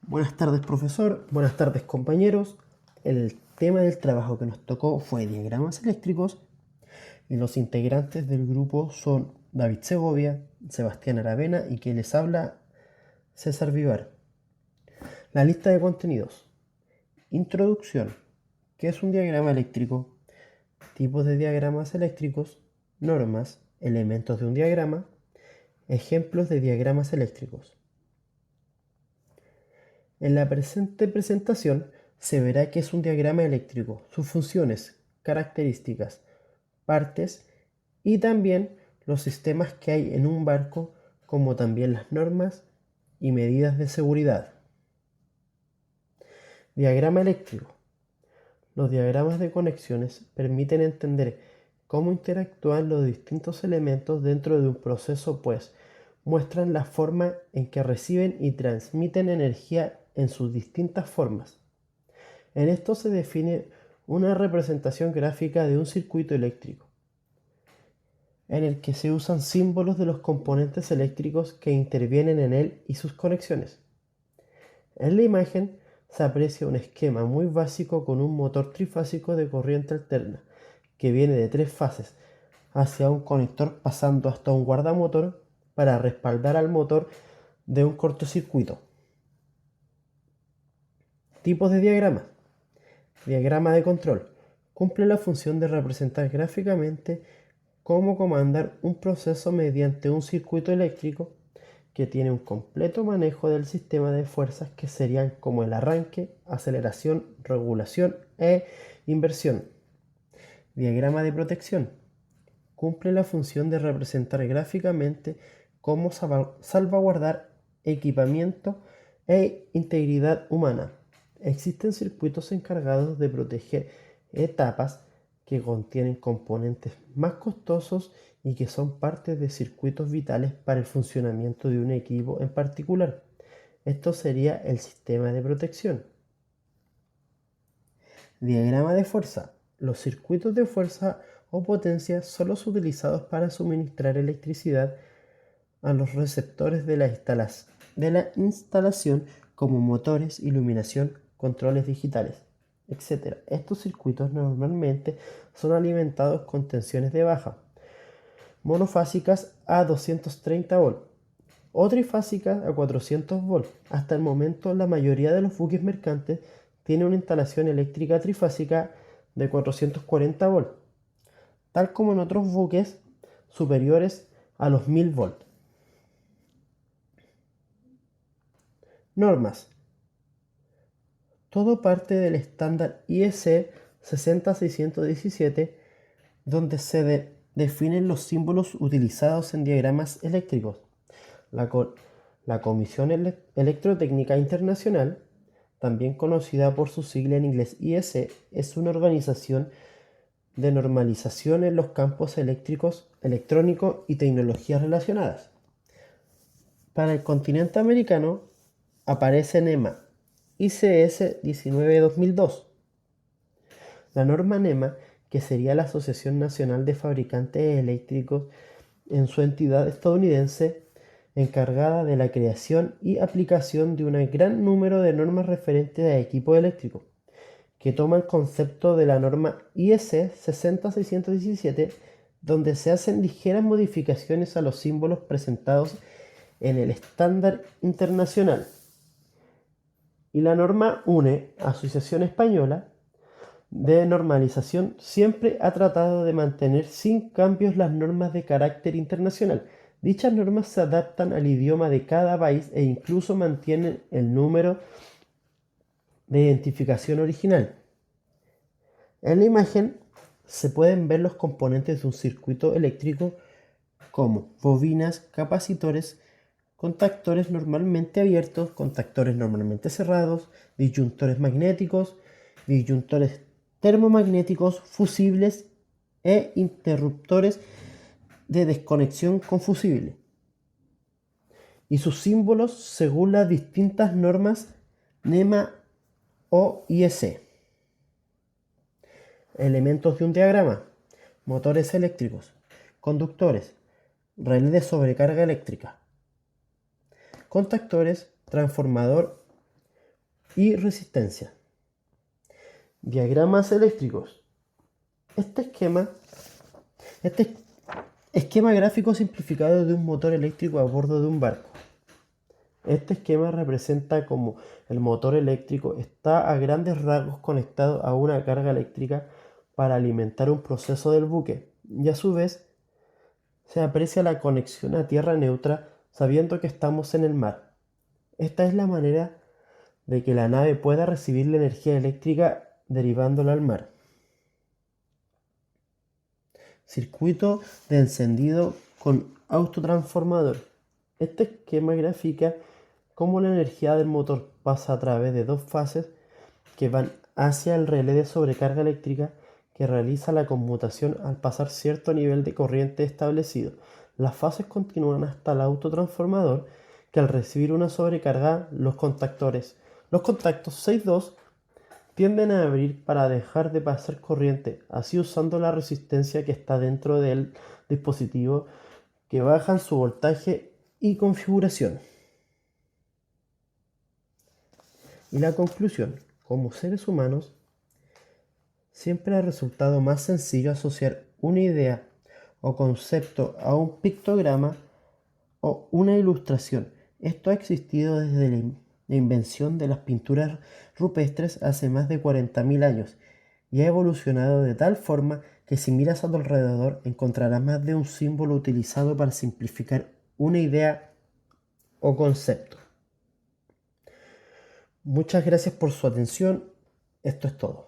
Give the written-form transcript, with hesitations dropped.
Buenas tardes, profesor. Buenas tardes, compañeros. El tema del trabajo que nos tocó fue diagramas eléctricos y los integrantes del grupo son David Segovia, Sebastián Aravena y quien les habla, César Vivar. La lista de contenidos. Introducción. ¿Qué es un diagrama eléctrico? Tipos de diagramas eléctricos, normas, elementos de un diagrama, ejemplos de diagramas eléctricos. En la presente presentación se verá qué es un diagrama eléctrico, sus funciones, características, partes y también los sistemas que hay en un barco, como también las normas y medidas de seguridad. Diagrama eléctrico. Los diagramas de conexiones permiten entender cómo interactúan los distintos elementos dentro de un proceso, pues muestran la forma en que reciben y transmiten energía en sus distintas formas. En esto se define una representación gráfica de un circuito eléctrico, en el que se usan símbolos de los componentes eléctricos que intervienen en él y sus conexiones. En la imagen se aprecia un esquema muy básico con un motor trifásico de corriente alterna, que viene de 3 fases, hacia un conector pasando hasta un guardamotor para respaldar al motor de un cortocircuito. Tipos de diagrama. Diagrama de control. Cumple la función de representar gráficamente cómo comandar un proceso mediante un circuito eléctrico que tiene un completo manejo del sistema de fuerzas que serían como el arranque, aceleración, regulación e inversión. Diagrama de protección. Cumple la función de representar gráficamente cómo salvaguardar equipamiento e integridad humana. Existen circuitos encargados de proteger etapas que contienen componentes más costosos y que son parte de circuitos vitales para el funcionamiento de un equipo en particular. Esto sería el sistema de protección. Diagrama de fuerza. Los circuitos de fuerza o potencia son los utilizados para suministrar electricidad a los receptores de la instalación como motores, iluminación, controles digitales, etc. Estos circuitos normalmente son alimentados con tensiones de baja, monofásicas a 230 volts o trifásicas a 400 volts. Hasta el momento la mayoría de los buques mercantes tiene una instalación eléctrica trifásica de 440 volts, tal como en otros buques superiores a los 1000 volts. Normas. Todo parte del estándar IEC 60617, donde se definen los símbolos utilizados en diagramas eléctricos. La Comisión Electrotécnica Internacional, también conocida por su sigla en inglés IEC, es una organización de normalización en los campos eléctricos, electrónicos y tecnologías relacionadas. Para el continente americano aparece NEMA ICS 19-2002. La norma NEMA, que sería la Asociación Nacional de Fabricantes Eléctricos en su entidad estadounidense, encargada de la creación y aplicación de un gran número de normas referentes a equipos eléctricos, que toma el concepto de la norma IEC 60617, donde se hacen ligeras modificaciones a los símbolos presentados en el estándar internacional. Y la norma UNE, Asociación Española de Normalización, siempre ha tratado de mantener sin cambios las normas de carácter internacional. Dichas normas se adaptan al idioma de cada país e incluso mantienen el número de identificación original. En la imagen se pueden ver los componentes de un circuito eléctrico como bobinas, capacitores, contactores normalmente abiertos, contactores normalmente cerrados, disyuntores magnéticos, disyuntores termomagnéticos, fusibles e interruptores de desconexión con fusible, y sus símbolos según las distintas normas NEMA o IEC. Elementos de un diagrama: motores eléctricos, conductores, relé de sobrecarga eléctrica, contactores, transformador y resistencia. Diagramas eléctricos. Este esquema gráfico simplificado de un motor eléctrico a bordo de un barco. Este esquema representa cómo el motor eléctrico está a grandes rasgos conectado a una carga eléctrica para alimentar un proceso del buque, y a su vez se aprecia la conexión a tierra neutra sabiendo que estamos en el mar. Esta es la manera de que la nave pueda recibir la energía eléctrica derivándola al mar. Circuito de encendido con autotransformador. Este esquema grafica cómo la energía del motor pasa a través de dos fases que van hacia el relé de sobrecarga eléctrica que realiza la conmutación al pasar cierto nivel de corriente establecido. Las fases continúan hasta el autotransformador, que al recibir una sobrecarga, los contactos 6-2 tienden a abrir para dejar de pasar corriente, así usando la resistencia que está dentro del dispositivo, que bajan su voltaje y configuración. Y la conclusión: como seres humanos, siempre ha resultado más sencillo asociar una idea o concepto a un pictograma o una ilustración. Esto ha existido desde la invención de las pinturas rupestres hace más de 40.000 años y ha evolucionado de tal forma que si miras a tu alrededor encontrarás más de un símbolo utilizado para simplificar una idea o concepto. Muchas gracias por su atención. Esto es todo.